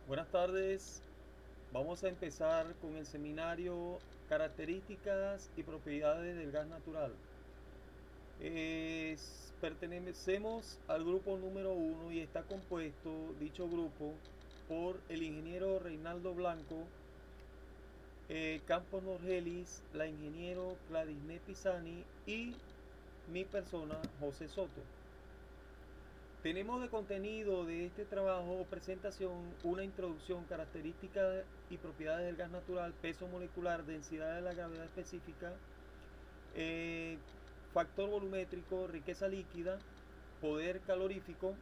Buenas tardes, vamos a empezar con el seminario Características y propiedades del gas natural. Pertenecemos al grupo número 1 y está compuesto dicho grupo por el ingeniero Reinaldo Blanco, Campos Norgelis, la ingeniero Cladisné Pisani y mi persona José Soto. Tenemos de contenido de este trabajo o presentación una introducción, características y propiedades del gas natural, peso molecular, densidad de la gravedad específica, eh, factor volumétrico, riqueza líquida, poder calorífico,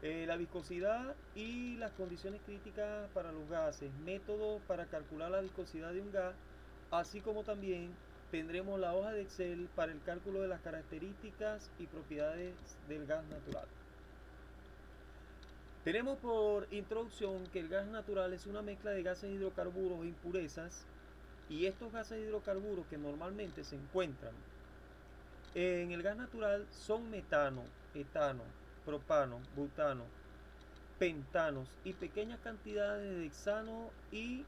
la viscosidad y las condiciones críticas para los gases, métodos para calcular la viscosidad de un gas, así como también tendremos la hoja de Excel para el cálculo de las características y propiedades del gas natural. Tenemos por introducción que el gas natural es una mezcla de gases hidrocarburos e impurezas, y estos gases hidrocarburos que normalmente se encuentran en el gas natural son metano, etano, propano, butano, pentanos y pequeñas cantidades de hexano y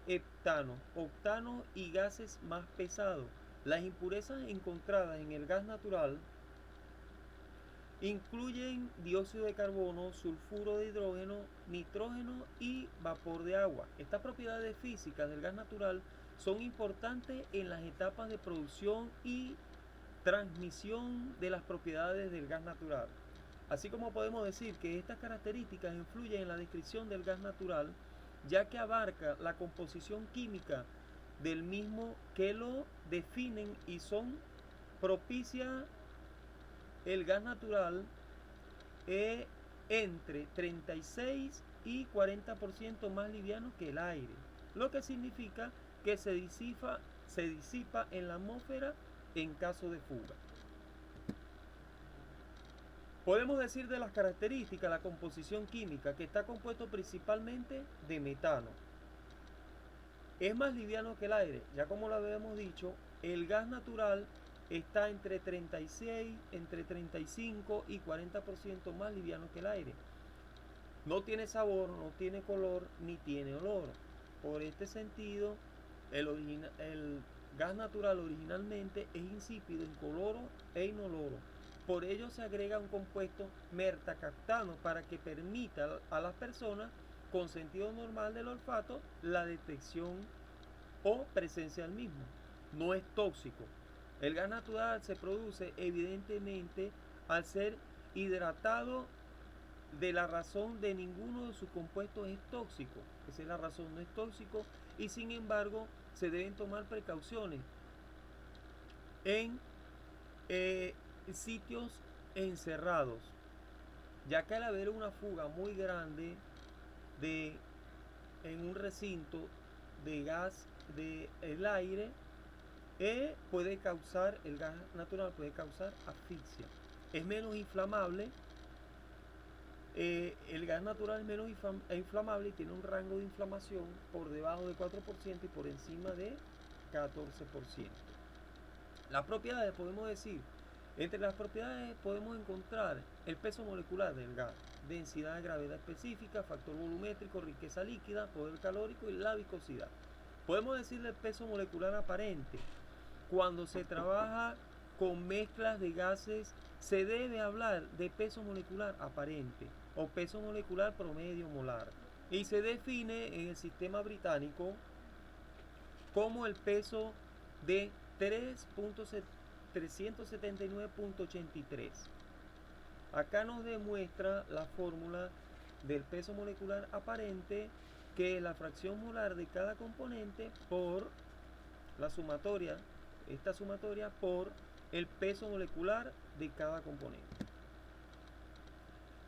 heptano, octano y gases más pesados. Las impurezas encontradas en el gas natural incluyen dióxido de carbono, sulfuro de hidrógeno, nitrógeno y vapor de agua. Estas propiedades físicas del gas natural son importantes en las etapas de producción y transmisión de las propiedades del gas natural. Así como podemos decir que estas características influyen en la descripción del gas natural, ya que abarca la composición química del mismo, que lo definen y son propicias. El gas natural es entre 36 y 40% más liviano que el aire, lo que significa que se disipa en la atmósfera en caso de fuga. Podemos decir de las características, la composición química, que está compuesto principalmente de metano. Es más liviano que el aire, ya como lo habíamos dicho, el gas natural está entre 36, entre 35 y 40% más liviano que el aire. No tiene sabor, no tiene color, ni tiene olor. Por este sentido, el gas natural originalmente es insípido, incoloro e inoloro. Por ello se agrega un compuesto mertacaptano para que permita a las personas con sentido normal del olfato la detección o presencia del mismo. No es tóxico. El gas natural se produce evidentemente al ser hidratado, de la razón de ninguno de sus compuestos es tóxico. Esa es la razón, no es tóxico, y sin embargo se deben tomar precauciones en sitios encerrados, ya que al haber una fuga muy grande de en un recinto de gas del aire, puede causar, el gas natural puede causar asfixia. Es menos inflamable. El gas natural es menos inflamable y tiene un rango de inflamación por debajo de 4% y por encima de 14%. Las propiedades, podemos decir, entre las propiedades podemos encontrar el peso molecular del gas, densidad de gravedad específica, factor volumétrico, riqueza líquida, poder calórico y la viscosidad. Podemos decir el peso molecular aparente. Cuando se trabaja con mezclas de gases, se debe hablar de peso molecular aparente o peso molecular promedio molar, y se define en el sistema británico como el peso de 379.83. Acá nos demuestra la fórmula del peso molecular aparente, que es la fracción molar de cada componente por la sumatoria, esta sumatoria por el peso molecular de cada componente.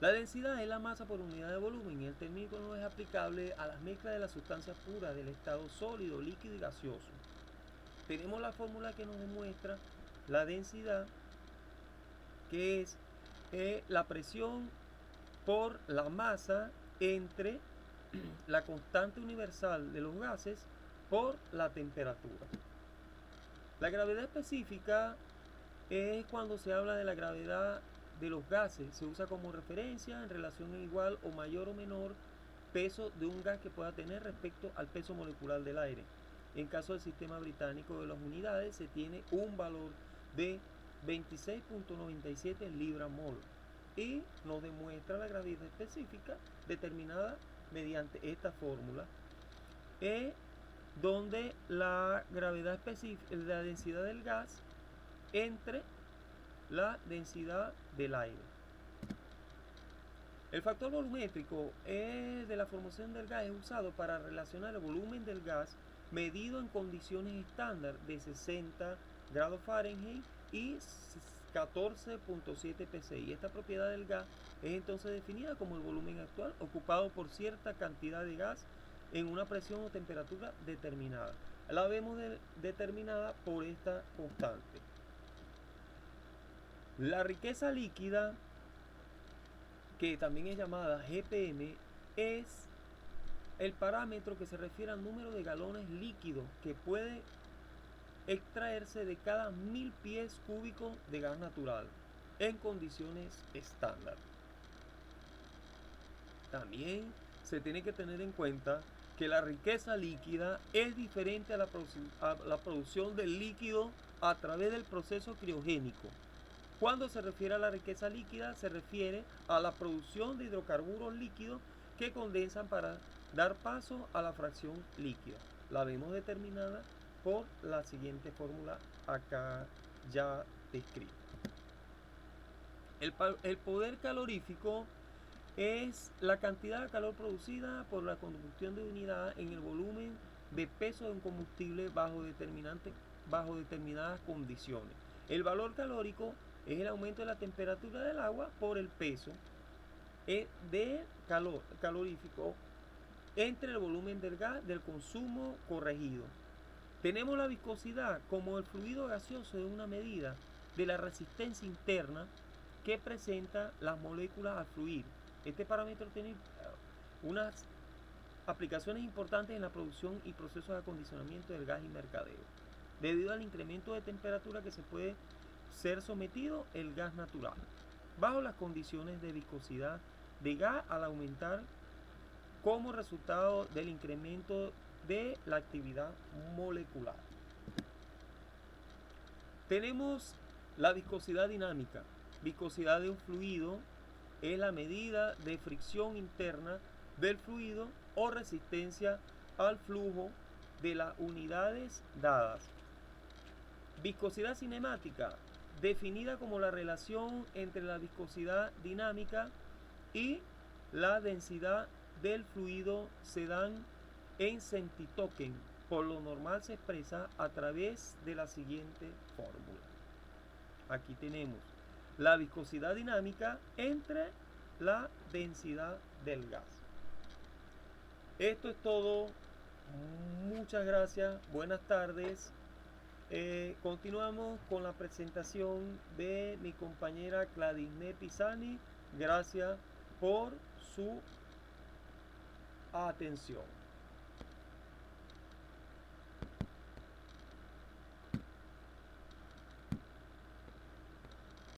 La densidad es la masa por unidad de volumen, y el término no es aplicable a las mezclas de las sustancias puras del estado sólido, líquido y gaseoso. Tenemos la fórmula que nos demuestra la densidad, que es la presión por la masa entre la constante universal de los gases por la temperatura. La gravedad específica es cuando se habla de la gravedad de los gases. Se usa como referencia en relación igual o mayor o menor peso de un gas que pueda tener respecto al peso molecular del aire. En caso del sistema británico de las unidades se tiene un valor de 26.97 libra-mol y nos demuestra la gravedad específica determinada mediante esta fórmula, donde la gravedad específica, la densidad del gas entre la densidad del aire. El factor volumétrico de la formación del gas es usado para relacionar el volumen del gas medido en condiciones estándar de 60 grados Fahrenheit y 14.7 psi. Esta propiedad del gas es entonces definida como el volumen actual ocupado por cierta cantidad de gas en una presión o temperatura determinada. La vemos determinada por esta constante. La riqueza líquida, que también es llamada GPM, es el parámetro que se refiere al número de galones líquidos que puede extraerse de cada 1000 pies cúbicos de gas natural en condiciones estándar. También se tiene que tener en cuenta que la riqueza líquida es diferente a la producción del líquido a través del proceso criogénico. Cuando se refiere a la riqueza líquida, se refiere a la producción de hidrocarburos líquidos que condensan para dar paso a la fracción líquida. La vemos determinada por la siguiente fórmula acá ya descrita. El poder calorífico es la cantidad de calor producida por la combustión de unidad en el volumen de peso de un combustible bajo determinadas condiciones. El valor calórico es el aumento de la temperatura del agua por el peso de calorífico entre el volumen del gas del consumo corregido. Tenemos la viscosidad como el fluido gaseoso de una medida de la resistencia interna que presenta las moléculas al fluir. Este parámetro tiene unas aplicaciones importantes en la producción y procesos de acondicionamiento del gas y mercadeo, debido al incremento de temperatura que se puede ser sometido el gas natural, bajo las condiciones de viscosidad de gas al aumentar como resultado del incremento de la actividad molecular. Tenemos la viscosidad dinámica. Viscosidad de un fluido es la medida de fricción interna del fluido o resistencia al flujo de las unidades dadas. Viscosidad cinemática, definida como la relación entre la viscosidad dinámica y la densidad del fluido, se dan en centitoken. Por lo normal se expresa a través de la siguiente fórmula. Aquí tenemos la viscosidad dinámica entre la densidad del gas. Esto es todo. Muchas gracias. Buenas tardes. Continuamos con la presentación de mi compañera Cladisné Pisani. Gracias por su atención.